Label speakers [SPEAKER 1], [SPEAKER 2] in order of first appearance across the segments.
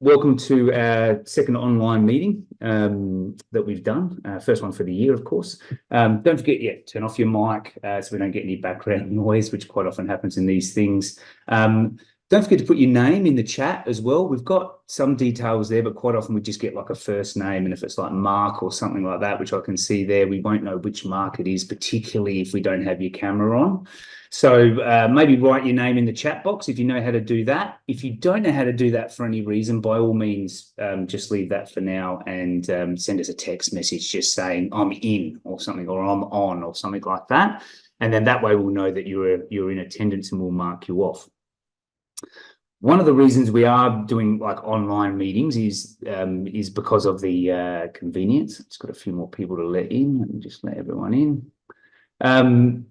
[SPEAKER 1] welcome to our second online meeting that we've done. First one for the year, of course. Don't forget, turn off your mic so we don't get any background noise, which quite often happens in these things. Don't forget to put your name in the chat as well. We've got some details there, but quite often we just get like a first name. And if it's like Mark or something like that, which I can see there, we won't know which Mark it is, particularly if we don't have your camera on. So maybe write your name in the chat box if you know how to do that. If you don't know how to do that for any reason, by all means, just leave that for now and send us a text message just saying I'm in or something, or I'm on or something like that. And then that way we'll know that you're in attendance and we'll mark you off. One of the reasons we are doing like online meetings is because of the convenience. It's got a few more people to let in. Let me just let everyone in.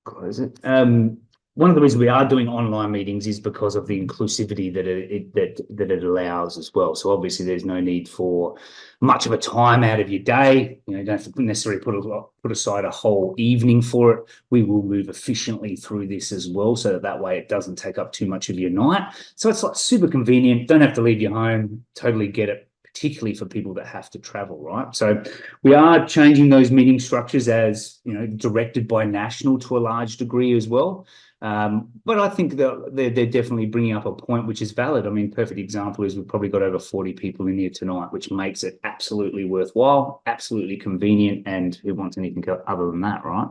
[SPEAKER 1] Close it. One of the reasons we are doing online meetings is because of the inclusivity that it allows as well. So obviously there's no need for much of a time out of your day. You don't have to necessarily put aside a whole evening for it. We will move efficiently through this as well, so that way it doesn't take up too much of your night. So it's like super convenient. Don't have to leave your home. Totally get it. Particularly for people that have to travel, right? So we are changing those meeting structures as, directed by National to a large degree as well. But I think that they're definitely bringing up a point which is valid. I mean, perfect example is we've probably got over 40 people in here tonight, which makes it absolutely worthwhile, absolutely convenient, and who wants anything other than that, right?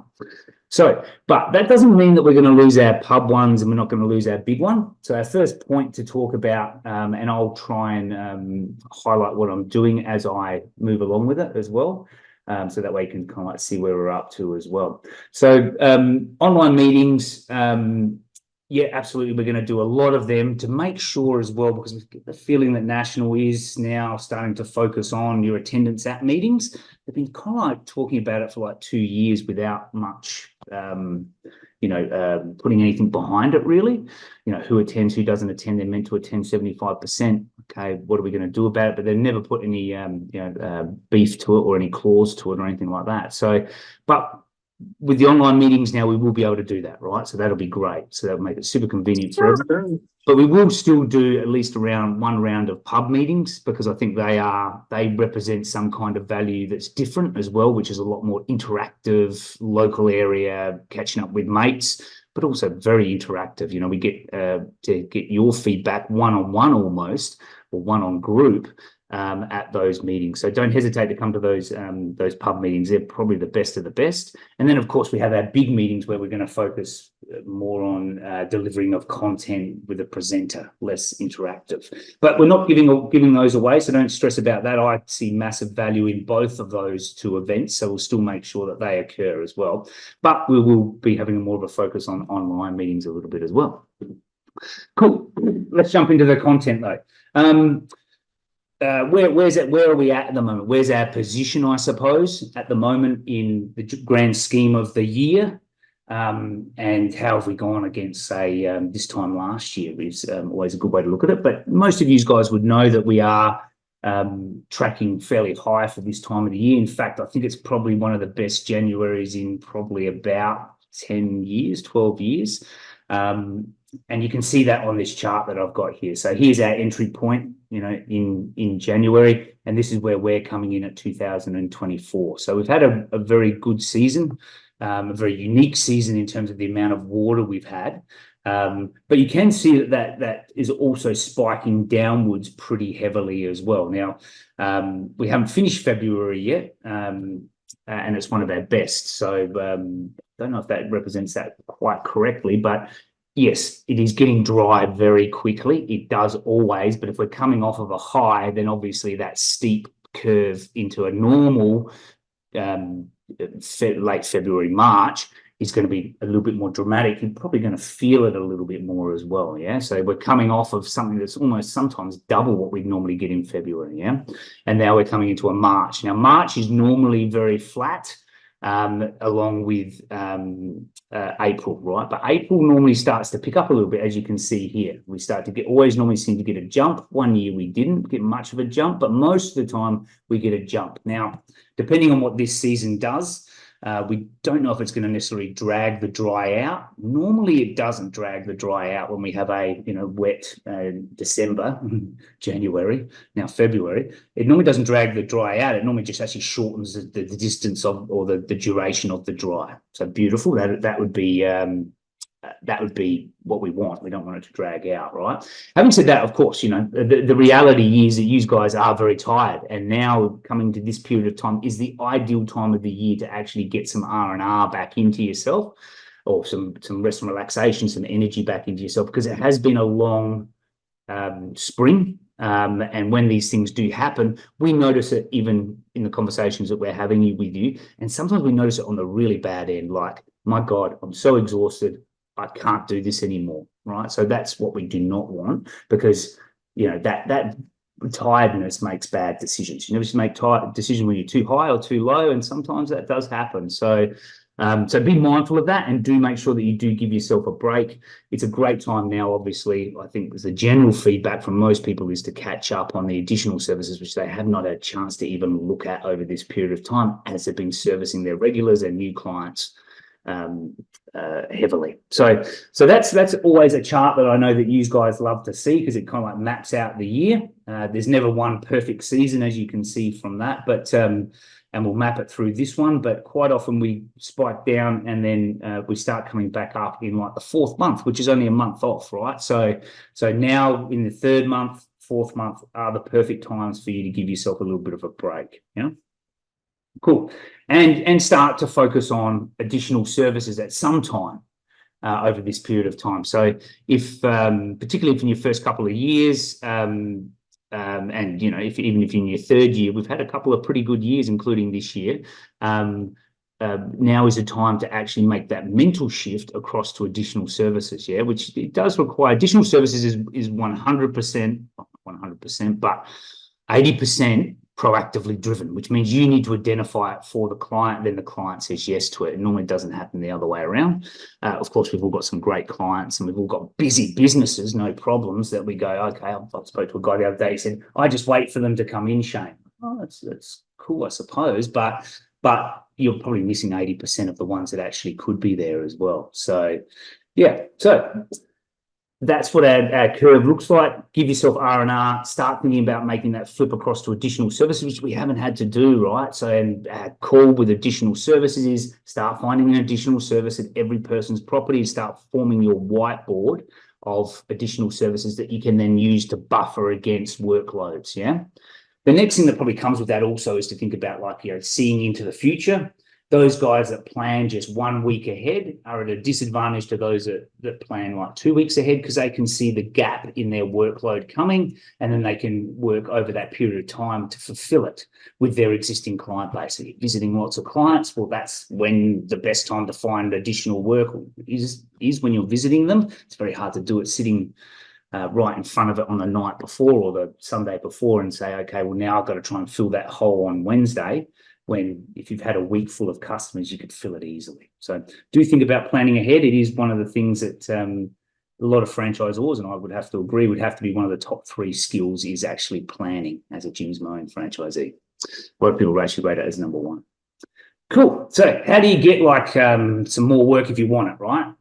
[SPEAKER 1] So, but that doesn't mean that we're going to lose our pub ones and we're not going to lose our big one. So our first point to talk about, and I'll try and highlight what I'm doing as I move along with it as well. So that way you can kind of like see where we're up to as well. So online meetings, yeah, absolutely. We're going to do a lot of them to make sure as well, because we get the feeling that National is now starting to focus on your attendance at meetings. They've been kind of like talking about it for like 2 years without much, putting anything behind it really. Who attends, who doesn't attend, they're meant to attend 75%. Okay, what are we going to do about it? But they've never put any, beef to it or any clause to it or anything like that. So, but with the online meetings now, we will be able to do that, right? So that'll be great. So that'll make it super convenient for everyone. But we will still do at least one round of pub meetings, because I think they represent some kind of value that's different as well, which is a lot more interactive, local area, catching up with mates, but also very interactive. We get to get your feedback one-on-one almost, or one-on group, at those meetings. So don't hesitate to come to those pub meetings. They're probably the best of the best. And then, of course, we have our big meetings where we're going to focus more on delivering of content with a presenter, less interactive. But we're not giving those away, so don't stress about that. I see massive value in both of those two events, so we'll still make sure that they occur as well. But we will be having more of a focus on online meetings a little bit as well. Cool. Let's jump into the content though. Where are we at the moment? Where's our position, I suppose, at the moment in the grand scheme of the year? And how have we gone against, say, this time last year is always a good way to look at it. But most of you guys would know that we are tracking fairly high for this time of the year. In fact, I think it's probably one of the best Januaries in probably about 10 years, 12 years. And you can see that on this chart that I've got here. So here's our entry point, in January, and this is where we're coming in at 2024. So we've had a very good season, a very unique season in terms of the amount of water we've had. But you can see that is also spiking downwards pretty heavily as well. Now, we haven't finished February yet, and it's one of our best. So don't know if that represents that quite correctly, but yes, it is getting dry very quickly. It does always, but if we're coming off of a high, then obviously that steep curve into a normal late February, March is going to be a little bit more dramatic. You're probably going to feel it a little bit more as well, yeah? So we're coming off of something that's almost sometimes double what we normally get in February, yeah? And now we're coming into a March. Now, March is normally very flat, along with April, right? But April normally starts to pick up a little bit, as you can see here. We start to always normally seem to get a jump. One year we didn't get much of a jump, but most of the time we get a jump. Now, depending on what this season does, We don't know if it's going to necessarily drag the dry out. Normally, it doesn't drag the dry out when we have a wet December, January, now February. It normally doesn't drag the dry out. It normally just actually shortens the distance of, or the duration of the dry. So beautiful. That would be what we want. We don't want it to drag out, right? Having said that, of course, the reality is that you guys are very tired, and now coming to this period of time is the ideal time of the year to actually get some R&R back into yourself, or some rest and relaxation, some energy back into yourself, because it has been a long spring. And when these things do happen, we notice it even in the conversations that we're having with you. And sometimes we notice it on the really bad end, like, my God, I'm so exhausted, I can't do this anymore, right? So that's what we do not want, because that tiredness makes bad decisions. You never make tired decisions when you're too high or too low, and sometimes that does happen. So be mindful of that, and do make sure that you do give yourself a break. It's a great time now, obviously. I think the general feedback from most people is to catch up on the additional services, which they have not had a chance to even look at over this period of time, as they've been servicing their regulars and new clients heavily. So that's always a chart that I know that you guys love to see, because it kind of like maps out the year. There's never one perfect season, as you can see from that, but and we'll map it through this one. But quite often we spike down, and then we start coming back up in like the fourth month, which is only a month off, right? So now in the third month, fourth month are the perfect times for you to give yourself a little bit of a break. Cool. And start to focus on additional services at some time over this period of time. So if particularly if in your first couple of years, and even if in your third year, we've had a couple of pretty good years, including this year. Now is the time to actually make that mental shift across to additional services, which it does require. Additional services is 100%, not 100%, but 80% proactively driven, which means you need to identify it for the client, then the client says yes to it. It normally doesn't happen the other way around. Of course, we've all got some great clients, and we've all got busy businesses, no problems, that we go, okay, I spoke to a guy the other day, he said, I just wait for them to come in, Shane. Oh, that's cool, I suppose, but you're probably missing 80% of the ones that actually could be there as well. So that's what our curve looks like. Give yourself R&R, start thinking about making that flip across to additional services, which we haven't had to do, right? So, and our call with additional services is start finding an additional service at every person's property, and start forming your whiteboard of additional services that you can then use to buffer against workloads, The next thing that probably comes with that also is to think about, like, seeing into the future. Those guys that plan just 1 week ahead are at a disadvantage to those that plan like 2 weeks ahead, because they can see the gap in their workload coming, and then they can work over that period of time to fulfill it with their existing client base. So you're visiting lots of clients, well, that's when the best time to find additional work is when you're visiting them. It's very hard to do it sitting right in front of it on the night before or the Sunday before and say, okay, well, now I've got to try and fill that hole on Wednesday, when if you've had a week full of customers, you could fill it easily. So do think about planning ahead. It is one of the things that a lot of franchisors, and I would have to agree, would have to be one of the top 3 skills, is actually planning as a Jim's Mowing franchisee. A lot of people actually rate it as number 1. Cool. So how do you get like some more work if you want it, right?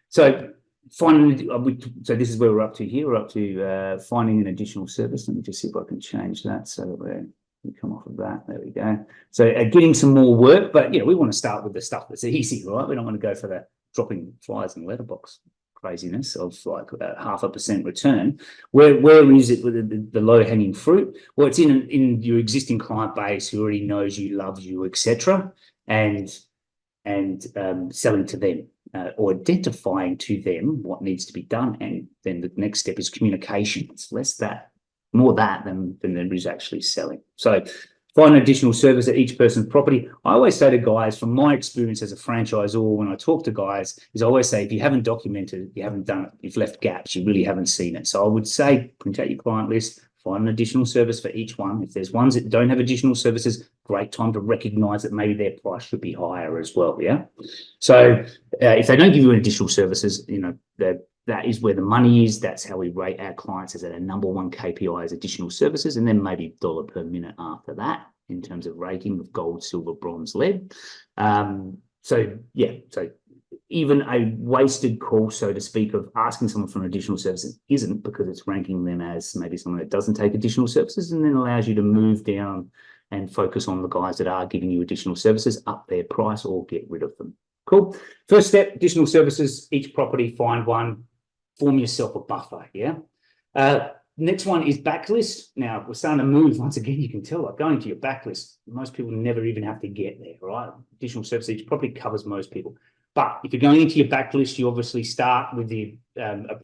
[SPEAKER 1] So this is where we're up to here. We're up to finding an additional service. Let me just see if I can change that so that we come off of that. There we go. So getting some more work, but we want to start with the stuff that's easy, right? We don't want to go for the dropping flies in the letterbox craziness of like 0.5% return. Where is it with the low hanging fruit? Well, it's in your existing client base who already knows you, loves you, etc., and selling to them. Or identifying to them what needs to be done, and then the next step is communication. It's more that than there is actually selling. So find an additional service at each person's property. I always say to guys, from my experience as a franchisor, when I talk to guys, is I always say, if you haven't documented it, you haven't done it, you've left gaps, you really haven't seen it. So I would say, print out your client list, find an additional service for each one. If there's ones that don't have additional services, great time to recognize that maybe their price should be higher as well. So if they don't give you additional services, that is where the money is. That's how we rate our clients, as at a number 1 KPI is additional services, and then maybe dollar per minute after that. in terms of rating of gold, silver, bronze, lead. So even a wasted call, so to speak, of asking someone for an additional service isn't, because it's ranking them as maybe someone that doesn't take additional services, and then allows you to move down and focus on the guys that are giving you additional services, up their price or get rid of them. Cool. First step, additional services, each property, find one, form yourself a buffer, yeah? Next one is backlist. Now, we're starting to move, once again, you can tell, like going to your backlist, most people never even have to get there, right? Additional service each property covers most people. But if you're going into your backlist, you obviously start with a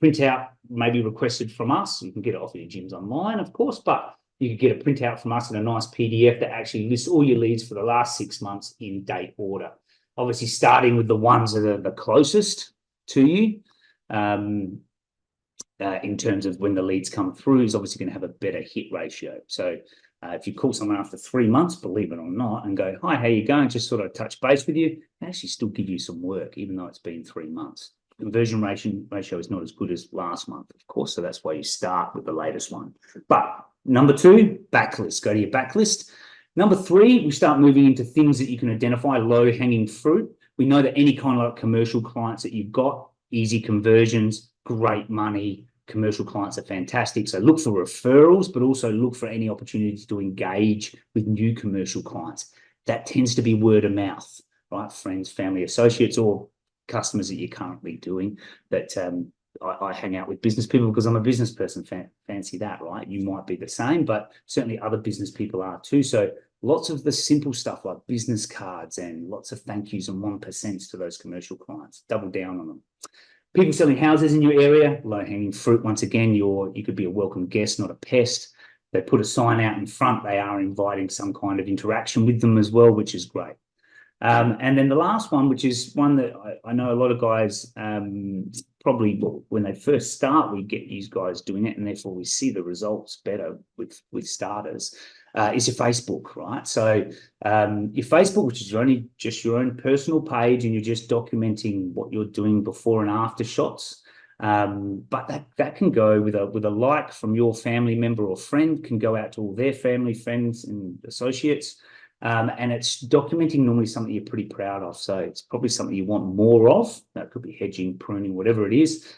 [SPEAKER 1] printout, maybe requested from us. You can get it off your gyms online, of course, but you could get a printout from us in a nice PDF that actually lists all your leads for the last 6 months in date order. Obviously, starting with the ones that are the closest to you, in terms of when the leads come through, is obviously going to have a better hit ratio. So if you call someone after 3 months, believe it or not, and go, hi, how you going? Just sort of touch base with you, they actually still give you some work, even though it's been 3 months. Conversion ratio is not as good as last month, of course, so that's why you start with the latest one. But number 2, backlist. Go to your backlist. Number 3, we start moving into things that you can identify, low-hanging fruit. We know that any kind of like commercial clients that you've got, easy conversions, great money, commercial clients are fantastic. So look for referrals, but also look for any opportunities to engage with new commercial clients. That tends to be word of mouth, right? Friends, family, associates, or customers that you're currently doing. That I hang out with business people because I'm a business person. Fancy that, right? You might be the same, but certainly other business people are too. So lots of the simple stuff like business cards and lots of thank yous and 1% to those commercial clients. Double down on them. People selling houses in your area, low-hanging fruit. Once again, you could be a welcome guest, not a pest. They put a sign out in front. They are inviting some kind of interaction with them as well, which is great. And then the last one, which is one that I know a lot of guys probably when they first start, we get these guys doing it, and therefore we see the results better with starters, is your Facebook, right? So your Facebook, which is just your own personal page, and you're just documenting what you're doing before and after shots. But that can go with a like from your family member or friend, can go out to all their family, friends, and associates. And it's documenting normally something you're pretty proud of. So it's probably something you want more of. That could be hedging, pruning, whatever it is,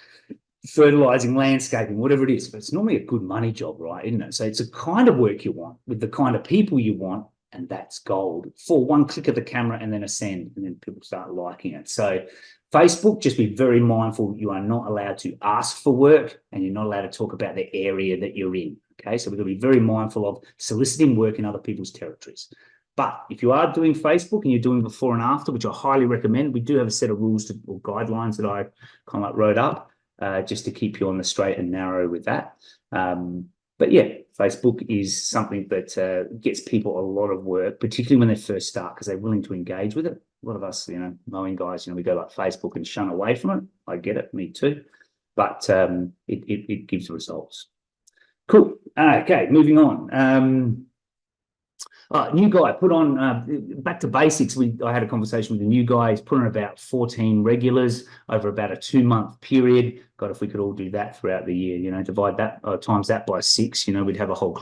[SPEAKER 1] fertilizing, landscaping, whatever it is. But it's normally a good money job, right? Isn't it? So it's a kind of work you want with the kind of people you want, and that's gold. For one click of the camera and then a send, and then people start liking it. So Facebook, just be very mindful. You are not allowed to ask for work, and you're not allowed to talk about the area that you're in. Okay, so we've got to be very mindful of soliciting work in other people's territories. But if you are doing Facebook and you're doing before and after, which I highly recommend, we do have a set of rules or guidelines that I kind of like wrote up just to keep you on the straight and narrow with that. But yeah, Facebook is something that gets people a lot of work, particularly when they first start, because they're willing to engage with it. A lot of us, mowing guys, we go like Facebook and shun away from it. I get it, me too. But it gives results. Cool. Okay, moving on. New guy put on back to basics. I had a conversation with a new guy. He's put on about 14 regulars over about a 2-month period. God, if we could all do that throughout the year, divide that times that by 6, we'd have a whole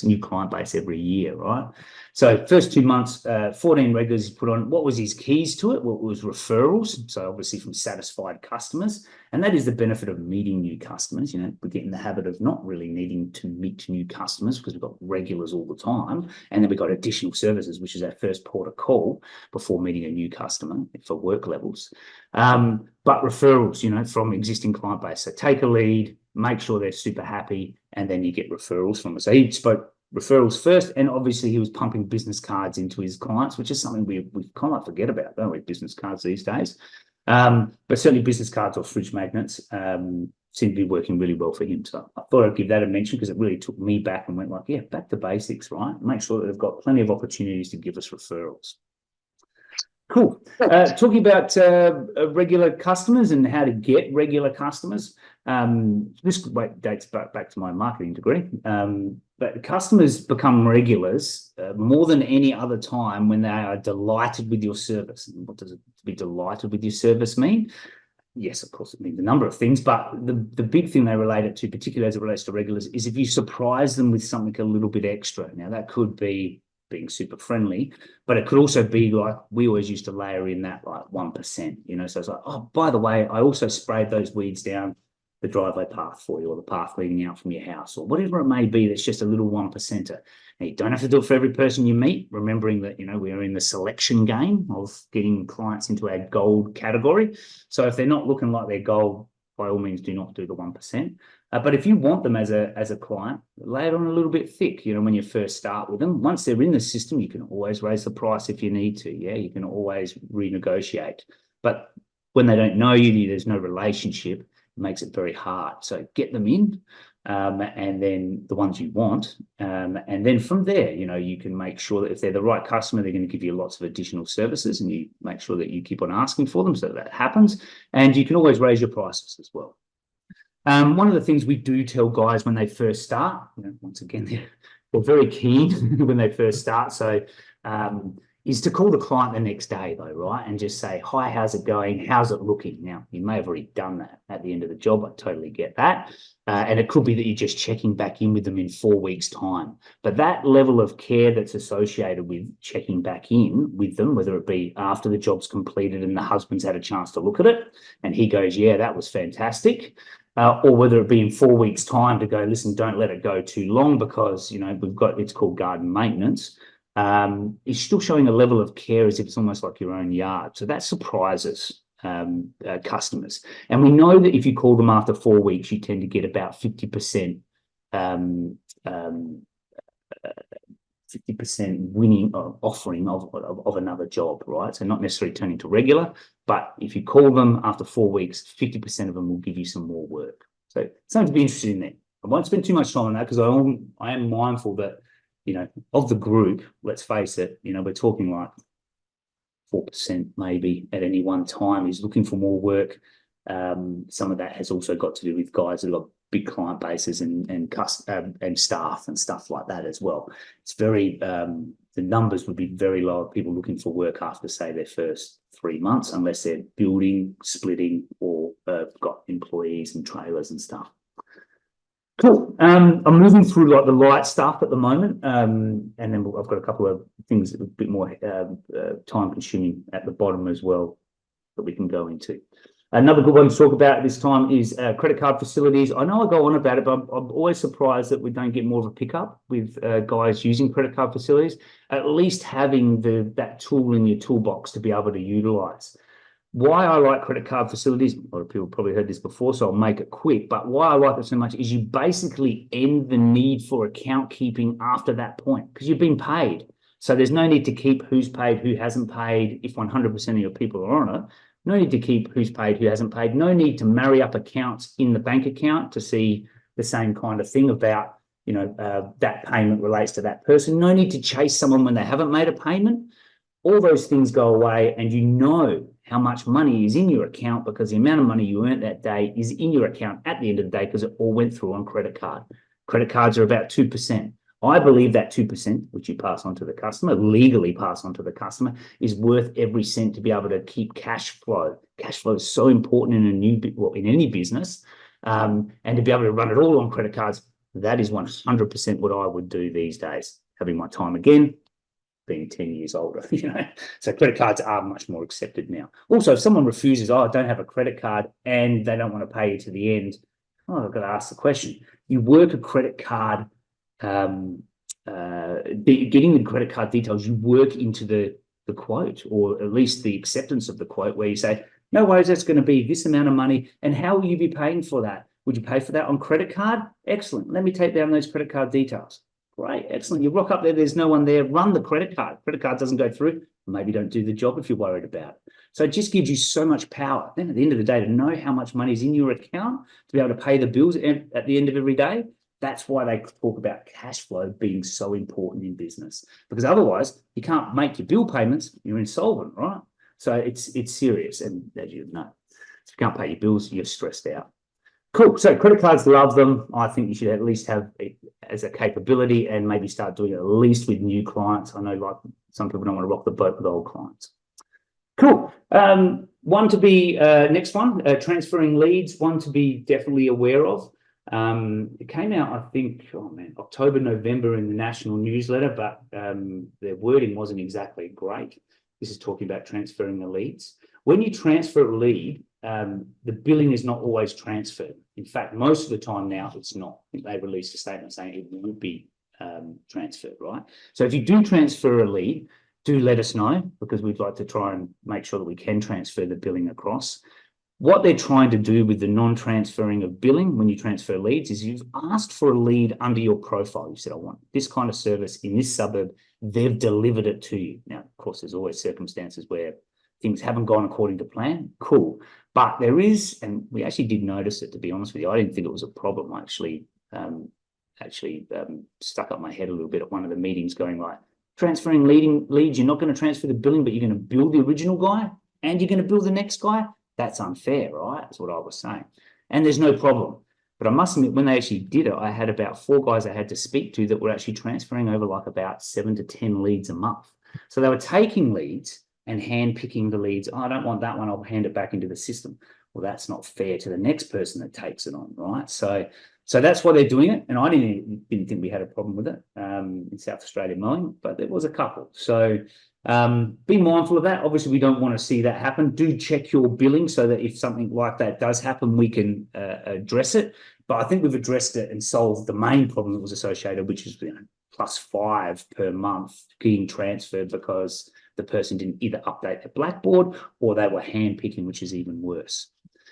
[SPEAKER 1] new client base every year, right? So first 2 months, 14 regulars he put on. What was his keys to it? Well, it was referrals. So obviously from satisfied customers. And that is the benefit of meeting new customers. We get in the habit of not really needing to meet new customers because we've got regulars all the time. And then we've got additional services, which is our first port of call before meeting a new customer for work levels. But referrals, from existing client base. So take a lead, make sure they're super happy, and then you get referrals from them. So he spoke referrals first, and obviously he was pumping business cards into his clients, which is something we kind of forget about, don't we? Business cards these days. But certainly business cards or fridge magnets seem to be working really well for him. So I thought I'd give that a mention because it really took me back and went like, yeah, back to basics, right? Make sure that they've got plenty of opportunities to give us referrals. Cool. Talking about regular customers and how to get regular customers. This dates back to my marketing degree. But customers become regulars more than any other time when they are delighted with your service. And what does it to be delighted with your service mean? Yes, of course, it means a number of things, but the big thing they relate it to, particularly as it relates to regulars, is if you surprise them with something a little bit extra. Now, that could be being super friendly, but it could also be like, we always used to layer in that like 1%, you know, so it's like, oh, by the way, I also sprayed those weeds down the driveway path for you, or the path leading out from your house, or whatever it may be. That's just a little 1%er. And you don't have to do it for every person you meet, remembering that, you know, we're in the selection game of getting clients into our gold category. So if they're not looking like they're gold, by all means, do not do the 1%. But if you want them as a client, lay it on a little bit thick, you know, when you first start with them. Once they're in the system, you can always raise the price if you need to. Yeah, you can always renegotiate. But when they don't know you, there's no relationship, it makes it very hard. So get them in, and then the ones you want. And then from there, you know, you can make sure that if they're the right customer, they're going to give you lots of additional services, and you make sure that you keep on asking for them so that happens. And you can always raise your prices as well. One of the things we do tell guys when they first start, you know, once again, they're very keen when they first start. So is to call the client the next day though, right? And just say, hi, how's it going? How's it looking? Now, you may have already done that at the end of the job. I totally get that. And it could be that you're just checking back in with them in 4 weeks' time. But that level of care that's associated with checking back in with them, whether it be after the job's completed and the husband's had a chance to look at it, and he goes, yeah, that was fantastic. Or whether it be in 4 weeks' time to go, listen, don't let it go too long because, you know, it's called garden maintenance. It's still showing a level of care as if it's almost like your own yard. So that surprises customers. And we know that if you call them after 4 weeks, you tend to get about 50% 50% winning or offering of another job, right? So not necessarily turning to regular, but if you call them after 4 weeks, 50% of them will give you some more work. So something to be interested in there. I won't spend too much time on that because I am mindful that, you know, of the group, let's face it, you know, we're talking like 4% maybe at any one time is looking for more work. Some of that has also got to do with guys who've got big client bases and staff and stuff like that as well. It's very, the numbers would be very low of people looking for work after, say, their first 3 months, unless they're building, splitting, or got employees and trailers and stuff. Cool. I'm moving through like the light stuff at the moment, and then I've got a couple of things that are a bit more time consuming at the bottom as well that we can go into. Another good one to talk about this time is credit card facilities. I know I go on about it, but I'm always surprised that we don't get more of a pickup with guys using credit card facilities, at least having that tool in your toolbox to be able to utilize. Why I like credit card facilities, a lot of people probably heard this before, so I'll make it quick, but why I like it so much is you basically end the need for account keeping after that point because you've been paid. So there's no need to keep who's paid, who hasn't paid, if 100% of your people are on it. No need to keep who's paid, who hasn't paid. No need to marry up accounts in the bank account to see the same kind of thing about, you know, that payment relates to that person. No need to chase someone when they haven't made a payment. All those things go away, and you know how much money is in your account because the amount of money you earned that day is in your account at the end of the day because it all went through on credit card. Credit cards are about 2%. I believe that 2%, which you pass on to the customer, legally pass on to the customer, is worth every cent to be able to keep cash flow. Cash flow is so important in any business, and to be able to run it all on credit cards, that is 100% what I would do these days. Having my time again, being 10 years older, you know. So credit cards are much more accepted now. Also, if someone refuses, I don't have a credit card, and they don't want to pay you to the end, I've got to ask the question. You work a credit card, getting the credit card details, you work into the quote, or at least the acceptance of the quote, where you say, no worries, that's going to be this amount of money, and how will you be paying for that? Would you pay for that on credit card? Excellent. Let me take down those credit card details. Great, excellent. You rock up there, there's no one there, run the credit card. Credit card doesn't go through, maybe don't do the job if you're worried about it. So it just gives you so much power. Then at the end of the day, to know how much money is in your account, to be able to pay the bills at the end of every day, that's why they talk about cash flow being so important in business. Because otherwise, you can't make your bill payments, you're insolvent, right? So it's serious, and as you know, if you can't pay your bills, you're stressed out. Cool. So credit cards, love them. I think you should at least have it as a capability and maybe start doing it at least with new clients. I know like some people don't want to rock the boat with old clients. Cool. One to be, next one, transferring leads, one to be definitely aware of. It came out, I think, October, November in the national newsletter, but their wording wasn't exactly great. This is talking about transferring the leads. When you transfer a lead, the billing is not always transferred. In fact, most of the time now it's not. They released a statement saying it won't be transferred, right? So if you do transfer a lead, do let us know, because we'd like to try and make sure that we can transfer the billing across. What they're trying to do with the non-transferring of billing when you transfer leads is you've asked for a lead under your profile. You said, I want this kind of service in this suburb. They've delivered it to you. Now, of course, there's always circumstances where things haven't gone according to plan. Cool. But there is, and we actually did notice it, to be honest with you. I didn't think it was a problem. I actually stuck up my head a little bit at one of the meetings going like, transferring leads, you're not going to transfer the billing, but you're going to bill the original guy and you're going to bill the next guy. That's unfair, right? That's what I was saying. And there's no problem. But I must admit, when they actually did it, I had about 4 guys I had to speak to that were actually transferring over like about 7 to 10 leads a month. So they were taking leads and hand picking the leads. Oh, I don't want that one. I'll hand it back into the system. Well, that's not fair to the next person that takes it on, right? So that's why they're doing it. And I didn't think we had a problem with it in South Australia mowing, but there was a couple. So be mindful of that. Obviously, we don't want to see that happen. Do check your billing so that if something like that does happen, we can address it. But I think we've addressed it and solved the main problem that was associated, which is +5 per month being transferred because the person didn't either update their Blackboard or they were hand picking, which is even worse.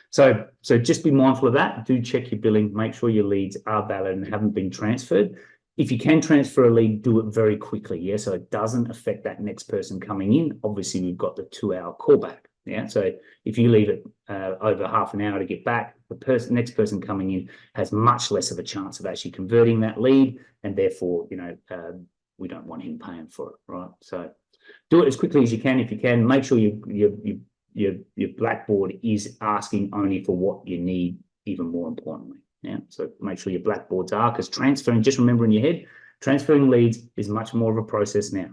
[SPEAKER 1] So just be mindful of that. Do check your billing. Make sure your leads are valid and haven't been transferred. If you can transfer a lead, do it very quickly, yeah, so it doesn't affect that next person coming in. Obviously, we've got the 2-hour callback, yeah, so if you leave it over half an hour to get back, the next person coming in has much less of a chance of actually converting that lead, and therefore, we don't want him paying for it, right? So do it as quickly as you can. If you can, make sure your Blackboard is asking only for what you need, even more importantly. Yeah, so make sure your Blackboards are, because transferring, just remember in your head, transferring leads is much more of a process now.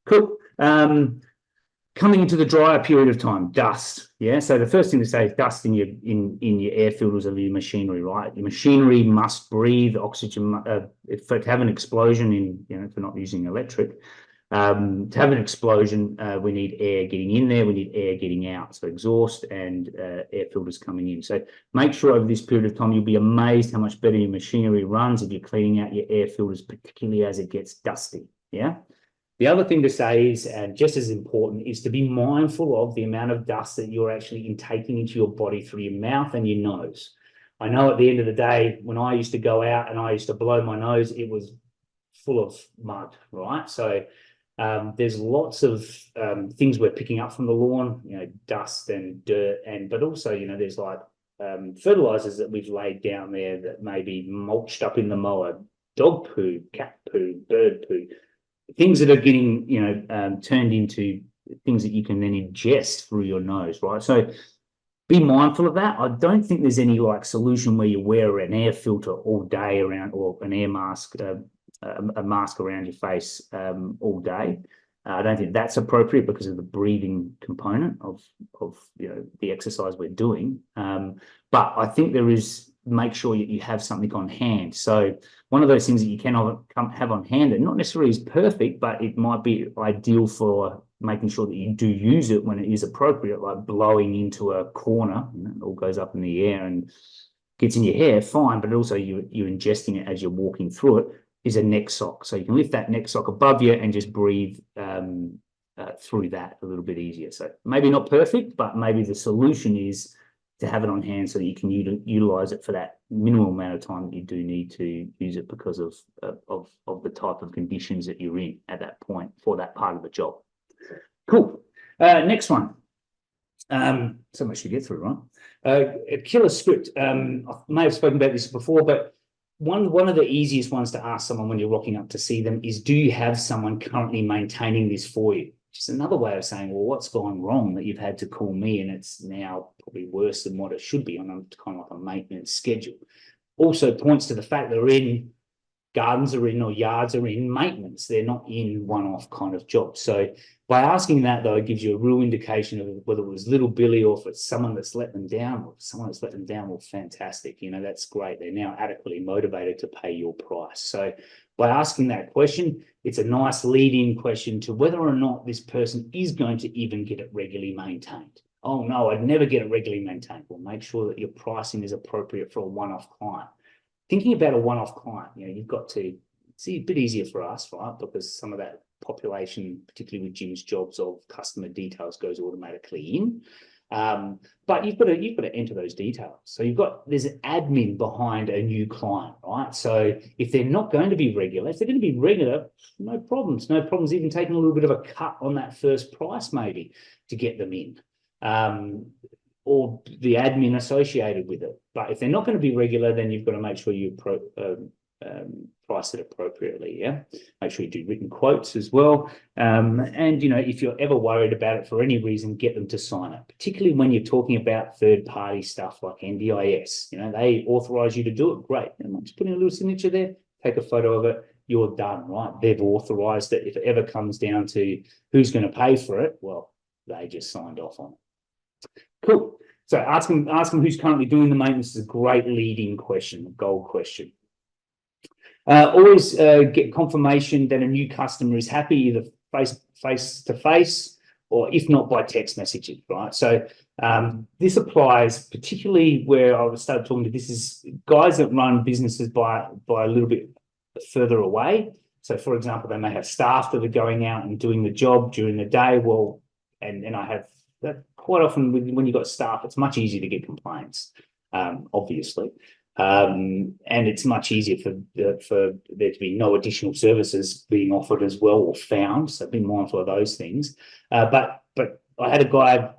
[SPEAKER 1] Cool. Coming into the drier period of time, dust. Yeah, so the first thing to say is dust in your air filters of your machinery, right? Your machinery must breathe oxygen. To have an explosion if we're not using electric, to have an explosion, we need air getting in there, we need air getting out, so exhaust and air filters coming in. So make sure over this period of time, you'll be amazed how much better your machinery runs if you're cleaning out your air filters, particularly as it gets dusty, yeah? The other thing to say is, and just as important, is to be mindful of the amount of dust that you're actually intaking into your body through your mouth and your nose. I know at the end of the day, when I used to go out and I used to blow my nose, it was full of mud, right? So there's lots of things we're picking up from the lawn, dust and dirt, but also, there's like fertilizers that we've laid down there that may be mulched up in the mower, dog poo, cat poo, bird poo, things that are getting, turned into things that you can then ingest through your nose, right? So be mindful of that. I don't think there's any solution where you wear an air filter all day around, or an air mask, a mask around your face all day. I don't think that's appropriate because of the breathing component of the exercise we're doing. But I think there is, make sure you have something on hand. So one of those things that you can have on hand, and not necessarily is perfect, but it might be ideal for making sure that you do use it when it is appropriate, like blowing into a corner, it all goes up in the air and gets in your hair, fine, but also you're ingesting it as you're walking through it, is a neck sock. So you can lift that neck sock above you and just breathe through that a little bit easier. So maybe not perfect, but maybe the solution is to have it on hand so that you can utilize it for that minimal amount of time that you do need to use it because of the type of conditions that you're in at that point for that part of the job. Cool. Next one. So much to get through, right? A killer script. I may have spoken about this before, but one of the easiest ones to ask someone when you're rocking up to see them is, do you have someone currently maintaining this for you? Just another way of saying, well, what's gone wrong that you've had to call me and it's now probably worse than what it should be on a kind of like a maintenance schedule. Also points to the fact that gardens are in or yards are in maintenance. They're not in one-off kind of jobs. So By asking that, though, it gives you a real indication of whether it was little Billy or if it's someone that's let them down, or someone that's let them down. Well, fantastic. You know, that's great. They're now adequately motivated to pay your price. So by asking that question, it's a nice lead-in question to whether or not this person is going to even get it regularly maintained. Oh, no, I'd never get it regularly maintained. Well, make sure that your pricing is appropriate for a one-off client. Thinking about a one-off client, you know, you've got to, it's a bit easier for us, right? Because some of that population, particularly with Jim's Jobs, of customer details goes automatically in. But you've got to enter those details. So there's an admin behind a new client, right? So if they're not going to be regular, if they're going to be regular, no problems even taking a little bit of a cut on that first price maybe to get them in. Or the admin associated with it. But if they're not going to be regular, then you've got to make sure you price it appropriately. Yeah, make sure you do written quotes as well. And you know, if you're ever worried about it for any reason, get them to sign it. Particularly when you're talking about third-party stuff like NDIS. You know, they authorize you to do it. Great. And just putting a little signature there. Take a photo of it. You're done. Right? They've authorized it. If it ever comes down to who's going to pay for it, well, they just signed off on it. Cool. So ask them who's currently doing the maintenance is a great leading question, a gold question. Always get confirmation that a new customer is happy, either face to face, or if not by text messaging, right? So this applies particularly where I started talking to, this is guys that run businesses by a little bit further away. So for example, they may have staff that are going out and doing the job during the day. Well, and I have that quite often when you've got staff, it's much easier to get complaints, obviously. And it's much easier for there to be no additional services being offered as well or found. So be mindful of those things. But I had a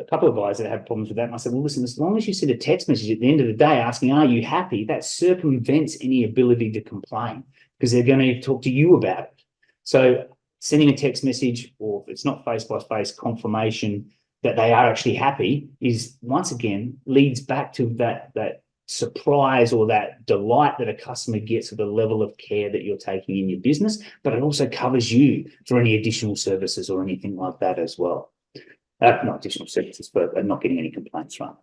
[SPEAKER 1] couple of guys that had problems with that. And I said, well, listen, as long as you send a text message at the end of the day asking, are you happy? That circumvents any ability to complain because they're going to talk to you about it. So sending a text message, or if it's not face-by-face confirmation that they are actually happy, is once again leads back to that surprise or that delight that a customer gets with the level of care that you're taking in your business, but it also covers you for any additional services or anything like that as well. Not additional services, but not getting any complaints from.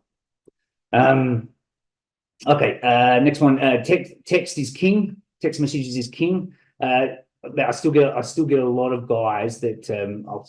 [SPEAKER 1] Okay, next one. Text is king. Text messages is king. I still get a lot of guys that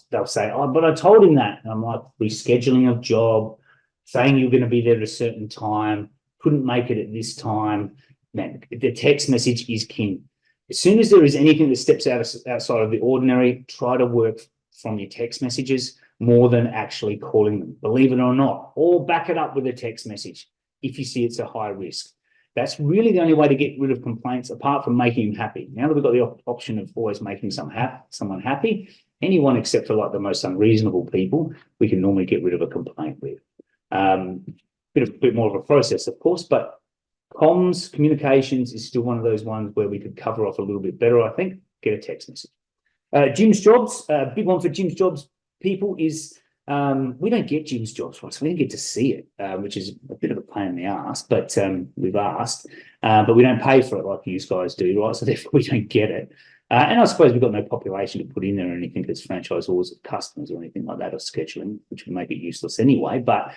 [SPEAKER 1] they'll say, oh, but I told him that. And I'm like, rescheduling of job, saying you're going to be there at a certain time, couldn't make it at this time. Man, the text message is king. As soon as there is anything that steps outside of the ordinary, try to work from your text messages more than actually calling them, believe it or not, or back it up with a text message if you see it's a high risk. That's really the only way to get rid of complaints, apart from making them happy. Now that we've got the option of always making someone happy, anyone except for like the most unreasonable people, we can normally get rid of a complaint with. Bit more of a process, of course, but comms, communications is still one of those ones where we could cover off a little bit better, I think. Get a text message. Jim's Jobs, big one for Jim's Jobs people is we don't get Jim's Jobs, right? So we don't get to see it, which is a bit of a pain in the ass, but we've asked, but we don't pay for it like you guys do, right? So therefore we don't get it. And I suppose we've got no population to put in there or anything as franchisors or customers or anything like that, or scheduling, which would make it useless anyway. But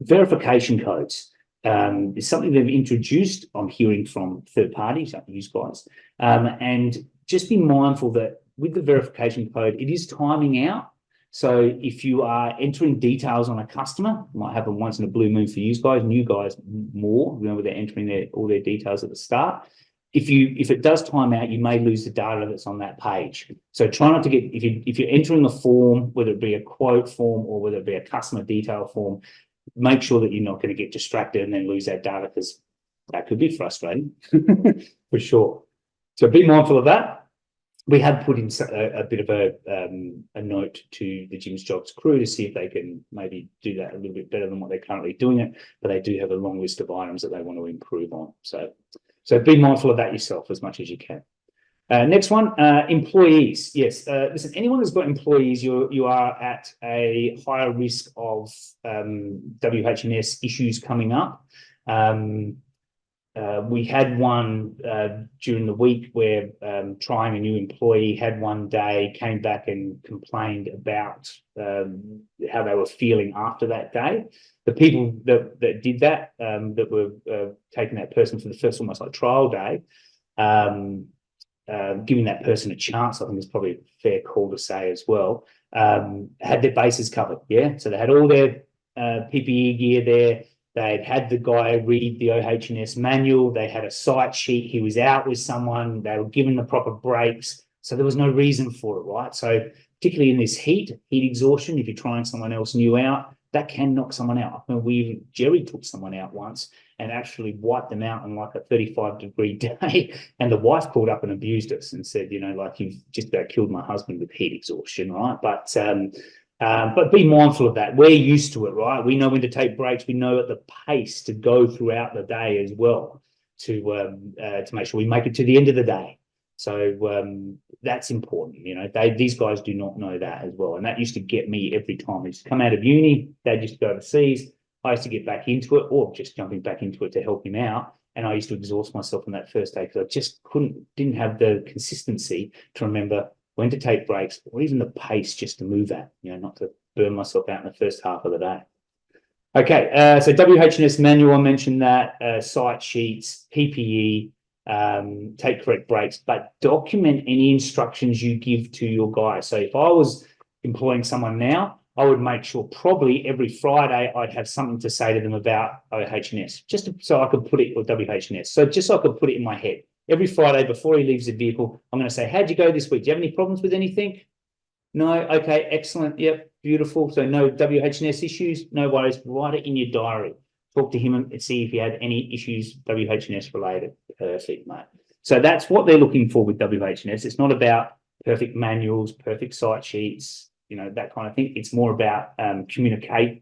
[SPEAKER 1] verification codes is something they've introduced. I'm hearing from third parties, like you guys, and just be mindful that with the verification code, it is timing out. So if you are entering details on a customer, it might happen once in a blue moon for you guys, new guys more, you know, where they're entering all their details at the start. If it does time out, you may lose the data that's on that page. So try not to get, if you're entering a form, whether it be a quote form or whether it be a customer detail form, make sure that you're not going to get distracted and then lose that data, because that could be frustrating for sure. So be mindful of that. We have put in a bit of a note to the Jim's Jobs crew to see if they can maybe do that a little bit better than what they're currently doing it, but they do have a long list of items that they want to improve on. So be mindful of that yourself as much as you can. Next one, employees. Yes, listen, anyone that's got employees, you are at a higher risk of WHS issues coming up. we had one during the week where trying a new employee had one day, came back and complained about how they were feeling after that day. The people that did that, that were taking that person for the first almost like trial day, giving that person a chance, I think is probably a fair call to say as well, had their bases covered. Yeah. So they had all their PPE gear there. They'd had the guy read the OH&S manual. They had a site sheet. He was out with someone. They were given the proper breaks. So there was no reason for it, right? So particularly in this heat exhaustion, if you're trying someone else new out, that can knock someone out. I mean, Jerry took someone out once and actually wiped them out on like a 35-degree day. And the wife called up and abused us and said, you know, like, you've just about killed my husband with heat exhaustion, right? But be mindful of that. We're used to it, right? We know when to take breaks. We know at the pace to go throughout the day as well to make sure we make it to the end of the day. So that's important. You know, these guys do not know that as well. And that used to get me every time. I used to come out of uni, they'd just go overseas. I used to get back into it, or just jumping back into it to help him out. And I used to exhaust myself on that first day because I just didn't have the consistency to remember when to take breaks, or even the pace just to move at, you know, not to burn myself out in the first half of the day. Okay, so WH&S manual, I mentioned that, site sheets, PPE, take correct breaks, but document any instructions you give to your guys. So if I was employing someone now, I would make sure probably every Friday I'd have something to say to them about OH&S, just so I could put it, or WH&S, so just so I could put it in my head. Every Friday before he leaves the vehicle, I'm going to say, how'd you go this week? Do you have any problems with anything? No? Okay, excellent. Yep, beautiful. So no WH&S issues, no worries. Write it in your diary. Talk to him and see if he had any issues WH&S related. Perfect, mate. So that's what they're looking for with WH&S. It's not about perfect manuals, perfect site sheets, you know, that kind of thing. It's more about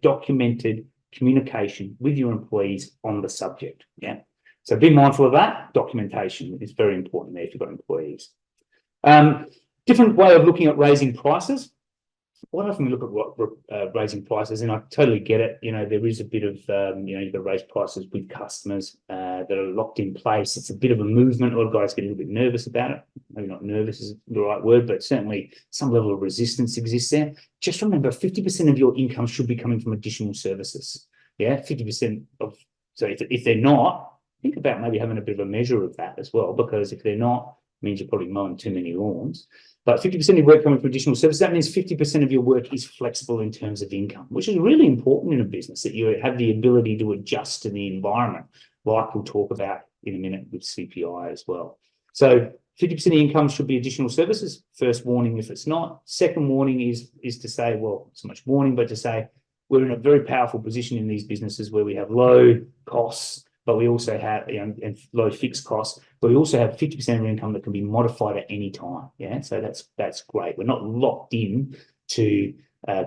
[SPEAKER 1] documented communication with your employees on the subject. Yeah. So be mindful of that. Documentation is very important there if you've got employees. Different way of looking at raising prices. Quite often we look at raising prices, and I totally get it. You know, there is a bit of, you know, you've got to raise prices with customers that are locked in place. It's a bit of a movement. A lot of guys get a little bit nervous about it. Maybe not nervous is the right word, but certainly some level of resistance exists there. Just remember, 50% of your income should be coming from additional services. Yeah, 50% of, so if they're not, think about maybe having a bit of a measure of that as well, because if they're not, it means you're probably mowing too many lawns. But 50% of your work coming from additional services, that means 50% of your work is flexible in terms of income, which is really important in a business, that you have the ability to adjust to the environment, like we'll talk about in a minute with CPI as well. So 50% of income should be additional services. First warning if it's not. Second warning is to say, well, not so much warning, but to say we're in a very powerful position in these businesses where we have low costs, but we also have, you know, and low fixed costs, but we also have 50% of our income that can be modified at any time. Yeah, so that's great. We're not locked in to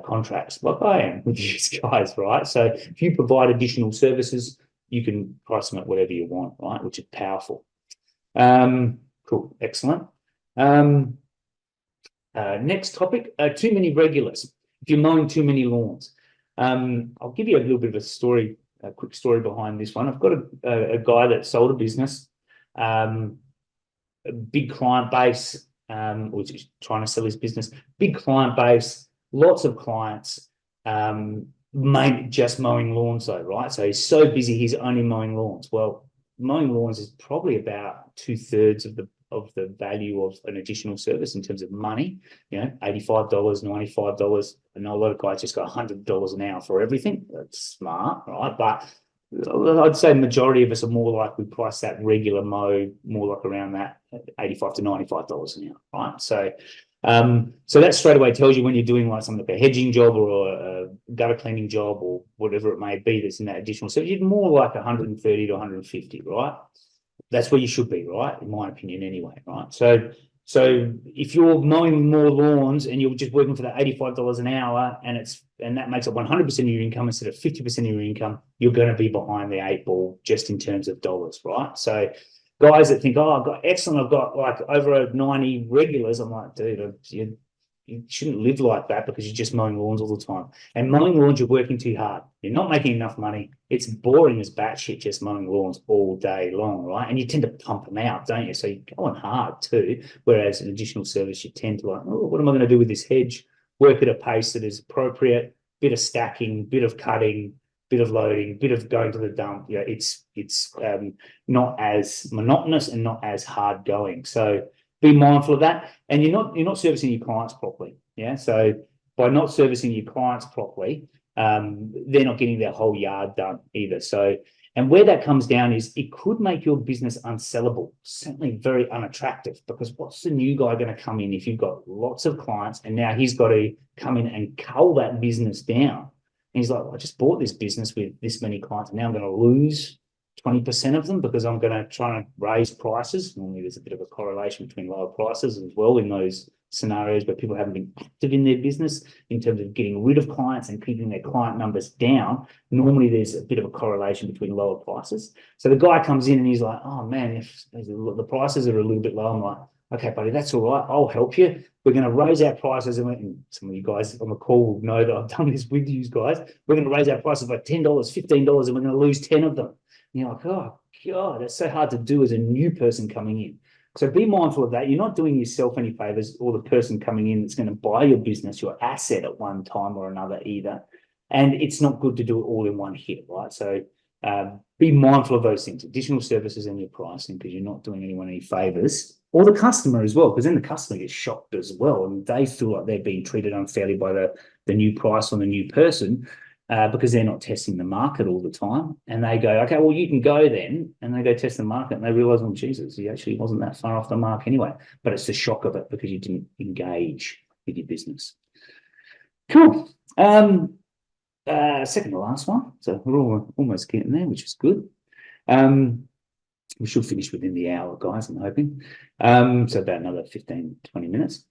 [SPEAKER 1] contracts like I am with these guys, right? So if you provide additional services, you can price them at whatever you want, right? Which is powerful. Cool, excellent. Next topic: too many regulars. If you're mowing too many lawns, I'll give you a little bit of a story. A quick story behind this one. I've got a guy that sold a business, a big client base, which is trying to sell his business, big client base, lots of clients, just mowing lawns though, right? So he's so busy, he's only mowing lawns. Well, mowing lawns is probably about 2/3 of the value of an additional service in terms of money, you know, $85, $95. I know a lot of guys just got $100 an hour for everything. That's smart, right? But I'd say majority of us are more like, we price that regular mow more like around that $85 to $95 an hour, right? So that straight away tells you when you're doing like something like a hedging job or a gutter cleaning job or whatever it may be that's in that additional service, you're more like 130 to 150, right? That's where you should be, right? In my opinion, anyway, right? So if you're mowing more lawns and you're just working for that $85 an hour, and that makes up 100% of your income instead of 50% of your income, you're going to be behind the 8 ball just in terms of dollars, right? So guys that think, oh, I've got excellent, I've got like over 90 regulars, I'm like, dude, you shouldn't live like that because you're just mowing lawns all the time. And mowing lawns, you're working too hard. You're not making enough money. It's boring as batshit just mowing lawns all day long, right? And you tend to pump them out, don't you? So you're going hard too. Whereas an additional service, you tend to like, oh, what am I going to do with this hedge? Work at a pace that is appropriate, bit of stacking, bit of cutting, bit of loading, bit of going to the dump. Yeah, it's not as monotonous and not as hard going. So be mindful of that. And you're not servicing your clients properly. Yeah. So by not servicing your clients properly, they're not getting their whole yard done either. So, and where that comes down is it could make your business unsellable, certainly very unattractive, because what's the new guy going to come in if you've got lots of clients and now he's got to come in and cull that business down? And he's like, well, I just bought this business with this many clients and now I'm going to lose 20% of them because I'm going to try and raise prices. Normally there's a bit of a correlation between lower prices as well in those scenarios where people haven't been active in their business in terms of getting rid of clients and keeping their client numbers down. Normally there's a bit of a correlation between lower prices. So the guy comes in and he's like, oh man, if the prices are a little bit low, I'm like, okay, buddy, that's all right. I'll help you. We're going to raise our prices. And some of you guys on the call will know that I've done this with you guys. We're going to raise our prices by $10, $15, and we're going to lose 10 of them. And you're like, oh God, that's so hard to do as a new person coming in. So be mindful of that. You're not doing yourself any favors or the person coming in that's going to buy your business, your asset at one time or another either. And it's not good to do it all in one hit, right? So be mindful of those things, additional services and your pricing, because you're not doing anyone any favors, or the customer as well, because then the customer gets shocked as well. And they feel like they're being treated unfairly by the new price on the new person. Because they're not testing the market all the time. And they go, okay, well, you can go then. And they go test the market and they realize, well, Jesus, he actually wasn't that far off the mark anyway. But it's the shock of it because you didn't engage with your business. Cool. Second to last one. So we're almost getting there, which is good. We should finish within the hour, guys, I'm hoping. So about another 15, 20 minutes.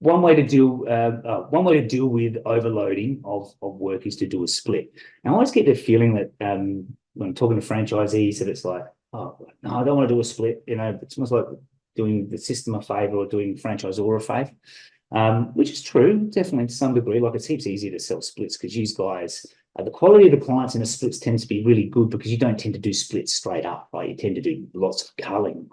[SPEAKER 1] One way to deal with overloading of work is to do a split. And I always get the feeling that when I'm talking to franchisees that it's like, oh no, I don't want to do a split. You know, it's almost like doing the system a favor or doing franchisor a favor, which is true, definitely to some degree. Like it's heaps easier to sell splits because you guys, the quality of the clients in the splits tends to be really good because you don't tend to do splits straight up, right? You tend to do lots of culling,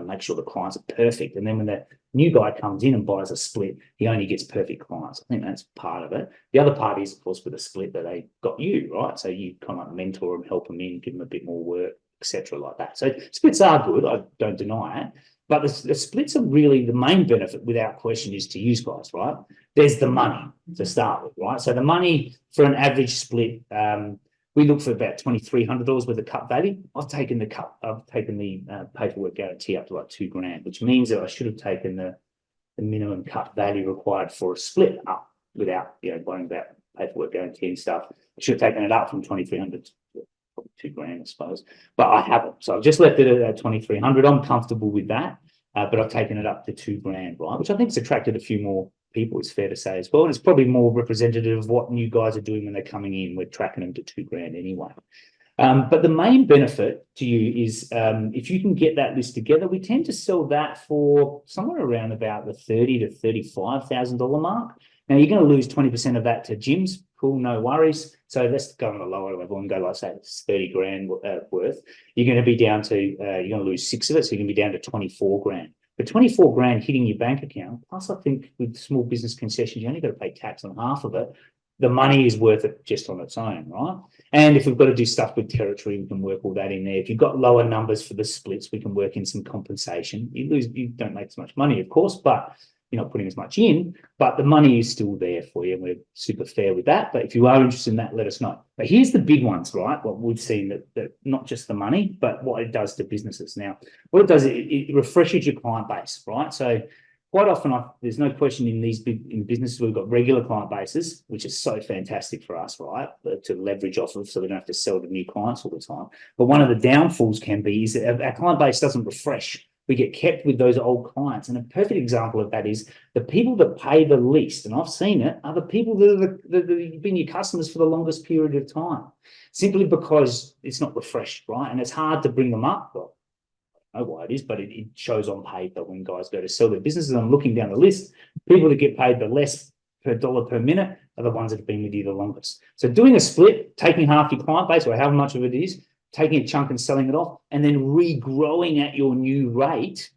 [SPEAKER 1] make sure the clients are perfect. And then when the new guy comes in and buys a split, he only gets perfect clients. I think that's part of it. The other part is, of course, with a split that they got you, right? So you kind of like mentor them, help them in, give them a bit more work, etc., like that. So splits are good. I don't deny it. But the splits are really the main benefit, without question, is to use guys, right? There's the money to start with, right? So the money for an average split, we look for about $2,300 worth of cut value. I've taken the paperwork guarantee up to like $2,000, which means that I should have taken the minimum cut value required for a split up without worrying about paperwork guarantee and stuff. I should have taken it up from $2,300 to probably $2,000, I suppose, but I haven't. So I've just left it at $2,300. I'm comfortable with that, but I've taken it up to $2,000, right? Which I think has attracted a few more people, it's fair to say as well. And it's probably more representative of what new guys are doing when they're coming in. We're tracking them to $2,000 anyway. But the main benefit to you is if you can get that list together, we tend to sell that for somewhere around about the $30,000 to $35,000 mark. Now you're going to lose 20% of that to gyms. Cool, no worries. So let's go on a lower level and go, like say it's $30,000 worth. You're going to be down to you're going to lose 6 of it, so you're going to be down to $24,000. But $24,000 hitting your bank account, plus I think with small business concessions, you only got to pay tax on half of it. The money is worth it just on its own, right? And if we've got to do stuff with territory, we can work all that in there. If you've got lower numbers for the splits, we can work in some compensation. You don't make as much money, of course, but you're not putting as much in, but the money is still there for you, and we're super fair with that. But if you are interested in that, let us know. But here's the big ones, right? What we've seen that not just the money, but what it does to businesses. Now, what it does, it refreshes your client base, right? So quite often, there's no question in businesses, we've got regular client bases, which is so fantastic for us, right? To leverage off of so we don't have to sell to new clients all the time. But one of the downfalls can be is that our client base doesn't refresh. We get kept with those old clients. And a perfect example of that is the people that pay the least, and I've seen it, are the people that have been your customers for the longest period of time, simply because it's not refreshed, right? And it's hard to bring them up. Well, know why it is, but it shows on paper when guys go to sell their businesses. I'm looking down the list. People that get paid the less per dollar per minute are the ones that have been with you the longest. So doing a split, taking half your client base or however much of it is, taking a chunk and selling it off, and then regrowing at your new rate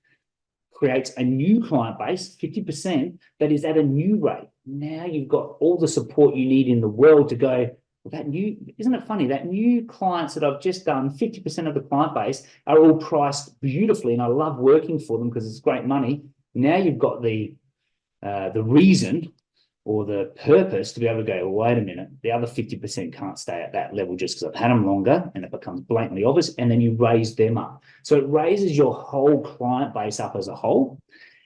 [SPEAKER 1] creates a new client base, 50%, that is at a new rate. Now you've got all the support you need in the world to go, that new, isn't it funny, that new clients that I've just done, 50% of the client base are all priced beautifully, and I love working for them because it's great money. Now you've got the reason or the purpose to be able to go, well, wait a minute, the other 50% can't stay at that level just because I've had them longer, and it becomes blatantly obvious, and then you raise them up. So it raises your whole client base up as a whole.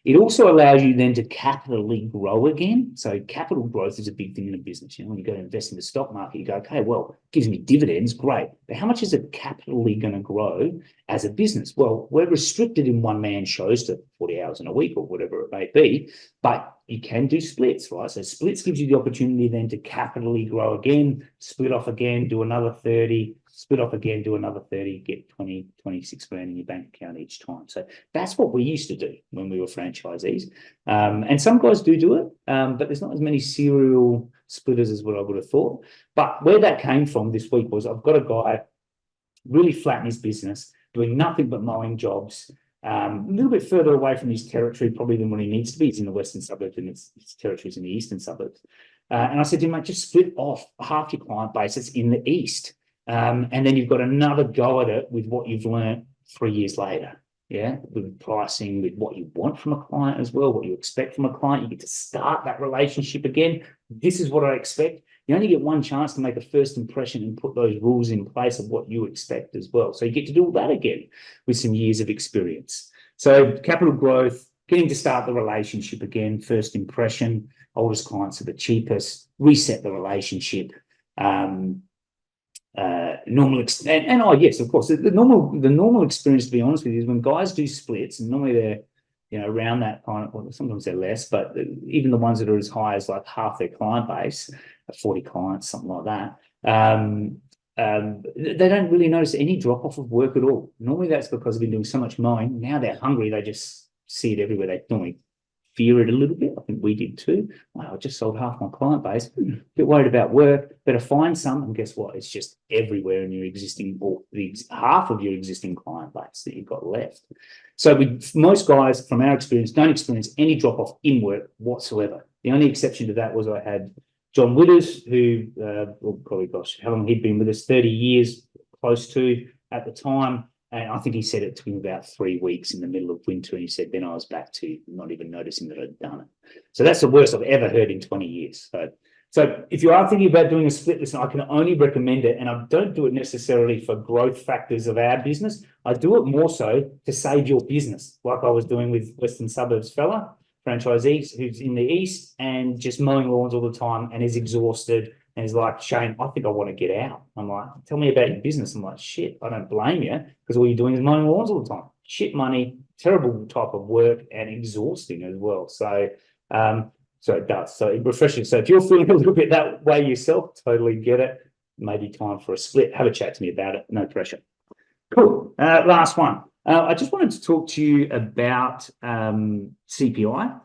[SPEAKER 1] It also allows you then to capitally grow again. So capital growth is a big thing in a business. You know, when you go to invest in the stock market, you go, okay, well, it gives me dividends, great. But how much is it capitally going to grow as a business? Well, we're restricted in one-man shows to 40 hours in a week or whatever it may be, but you can do splits, right? So splits gives you the opportunity then to capitally grow again, split off again, do another 30, split off again, do another 30, get 20, 26 grand in your bank account each time. So that's what we used to do when we were franchisees. And some guys do it, but there's not as many serial splitters as what I would have thought. But where that came from this week was I've got a guy really flat in his business, doing nothing but mowing jobs, a little bit further away from his territory probably than what he needs to be. He's in the western suburbs and his territory's in the eastern suburbs. And I said to him, mate, just split off half your client base that's in the east. And then you've got another go at it with what you've learned 3 years later. Yeah, with pricing, with what you want from a client as well, what you expect from a client. You get to start that relationship again. This is what I expect. You only get one chance to make a first impression and put those rules in place of what you expect as well. So you get to do all that again with some years of experience. So capital growth, getting to start the relationship again, first impression, oldest clients are the cheapest, reset the relationship. Yes, of course, the normal experience, to be honest with you, is when guys do splits, and normally they're, you know, around that kind of, well, sometimes they're less, but even the ones that are as high as like half their client base, 40 clients, something like that, they don't really notice any drop off of work at all. Normally that's because they've been doing so much mowing. Now they're hungry, they just see it everywhere. They normally fear it a little bit. I think we did too. Wow, I just sold half my client base. A bit worried about work. Better find some, and guess what? It's just everywhere in your existing, or half of your existing client base that you've got left. So most guys, from our experience, don't experience any drop off in work whatsoever. The only exception to that was I had John Witters, who, probably, gosh, how long he'd been with us? 30 years, close to at the time. And I think he said it took him about 3 weeks in the middle of winter. And he said, then I was back to not even noticing that I'd done it. So that's the worst I've ever heard in 20 years. So if you are thinking about doing a split, listen, I can only recommend it. And I don't do it necessarily for growth factors of our business. I do it more so to save your business, like I was doing with Western Suburbs fella, franchisee who's in the east and just mowing lawns all the time and is exhausted. And he's like, Shane, I think I want to get out. I'm like, tell me about your business. I'm like, shit, I don't blame you, because all you're doing is mowing lawns all the time. Shit money, terrible type of work, and exhausting as well. So it does. So it refreshes. So if you're feeling a little bit that way yourself, totally get it. Maybe time for a split. Have a chat to me about it. No pressure. Cool. Last one. I just wanted to talk to you about CPI.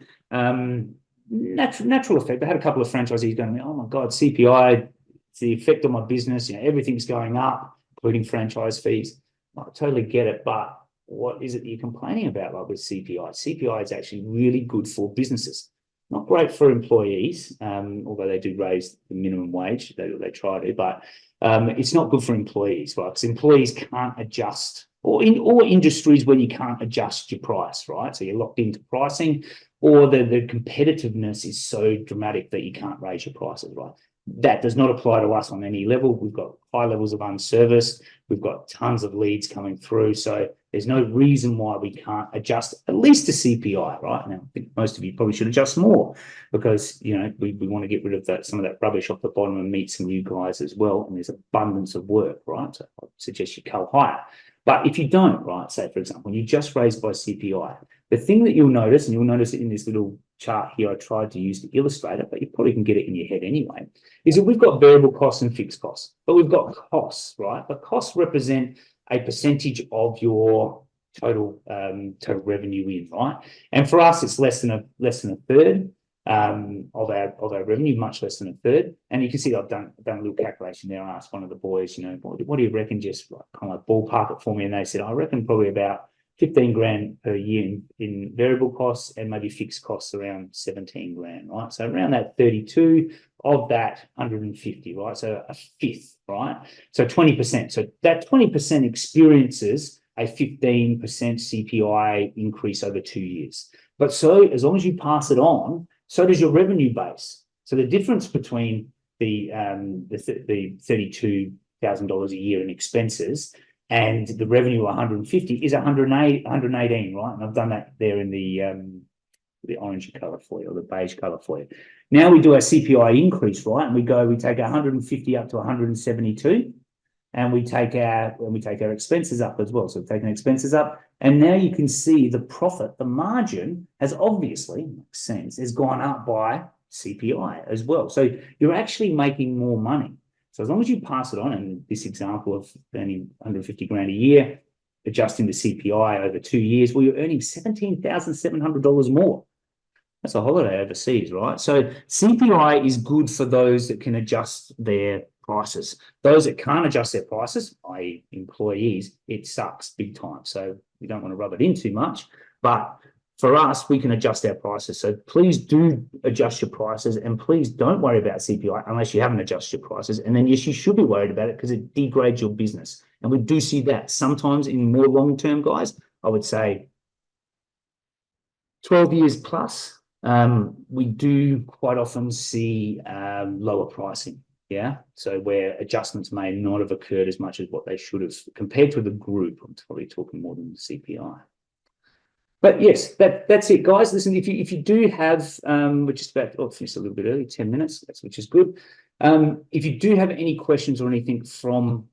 [SPEAKER 1] Natural effect. I had a couple of franchisees going to me, oh my God, CPI, it's the effect on my business. You know, everything's going up, including franchise fees. I totally get it, but what is it that you're complaining about, like with CPI? CPI is actually really good for businesses. Not great for employees, although they do raise the minimum wage. They try to, but it's not good for employees, right? Because employees can't adjust, or in all industries where you can't adjust your price, right? So you're locked into pricing, or the competitiveness is so dramatic that you can't raise your prices, right? That does not apply to us on any level. We've got high levels of unserviced. We've got tons of leads coming through. So there's no reason why we can't adjust at least to CPI, right? Now, I think most of you probably should adjust more, because, you know, we want to get rid of that, some of that rubbish off the bottom, and meet some new guys as well. And there's abundance of work, right? So I suggest you go higher. But if you don't, right, say, for example, you just raise by CPI, the thing that you'll notice, and you'll notice it in this little chart here I tried to use to illustrate it, but you probably can get it in your head anyway, is that we've got variable costs and fixed costs, but we've got costs, right? But costs represent a percentage of your total revenue in, right? And for us, it's less than a third of our revenue, much less than a third. And you can see I've done a little calculation there. I asked one of the boys, what do you reckon? Just like, kind of like ballpark it for me, and they said, I reckon probably about 15 grand per year in variable costs, and maybe fixed costs around 17 grand, right? So around that 32, of that 150, right? So a fifth, right? So 20%. So that 20% experiences a 15% CPI increase over 2 years. But so as long as you pass it on, so does your revenue base. So the difference between the $32,000 a year in expenses and the revenue 150 is 118, right? And I've done that there in the orange color for you, or the beige color for you. Now we do our CPI increase, right? And we take 150 up to 172, and we take our expenses up as well. So we've taken expenses up, and now you can see the profit, the margin has obviously, makes sense, has gone up by CPI as well. So you're actually making more money. So as long as you pass it on, and this example of earning 150 grand a year, adjusting the CPI over 2 years, well, you're earning $17,700 more. That's a holiday overseas, right? So CPI is good for those that can adjust their prices. Those that can't adjust their prices, i.e. employees, it sucks big time. So we don't want to rub it in too much. But for us, we can adjust our prices. So please do adjust your prices, and please don't worry about CPI unless you haven't adjusted your prices. And then, yes, you should be worried about it because it degrades your business. And we do see that sometimes in more long-term, guys. I would say 12 years plus. We do quite often see lower pricing, yeah? So where adjustments may not have occurred as much as what they should have compared to the group. I'm probably talking more than the CPI. But yes, that's it, guys. Listen, if you do have, we're just about to finish a little bit early, 10 minutes, which is good. If you do have any questions or anything from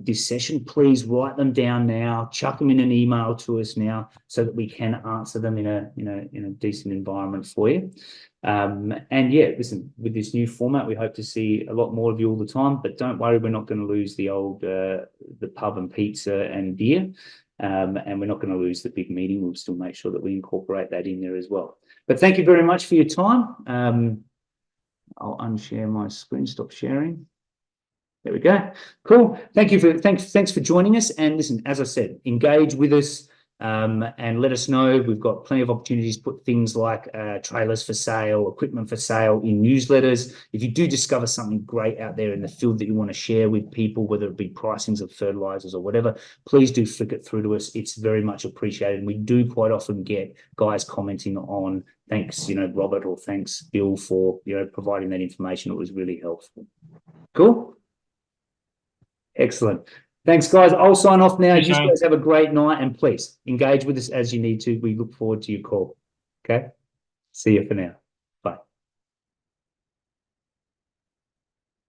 [SPEAKER 1] this session, please write them down now, chuck them in an email to us now, so that we can answer them in a decent environment for you. And yeah, listen, with this new format, we hope to see a lot more of you all the time. But don't worry, we're not going to lose the old the pub and pizza and beer. And we're not going to lose the big meeting. We'll still make sure that we incorporate that in there as well. But thank you very much for your time. I'll unshare my screen, stop sharing. There we go. Cool. Thanks for joining us. And listen, as I said, engage with us and let us know. We've got plenty of opportunities to put things like trailers for sale, equipment for sale in newsletters. If you do discover something great out there in the field that you want to share with people, whether it be pricings of fertilizers or whatever, please do flick it through to us. It's very much appreciated. And we do quite often get guys commenting on, thanks, Robert, or thanks, Bill, for, providing that information. It was really helpful. Cool. Excellent. Thanks, guys. I'll sign off now. You guys have a great night, and please engage with us as you need to. We look forward to your call. Okay. See you for now.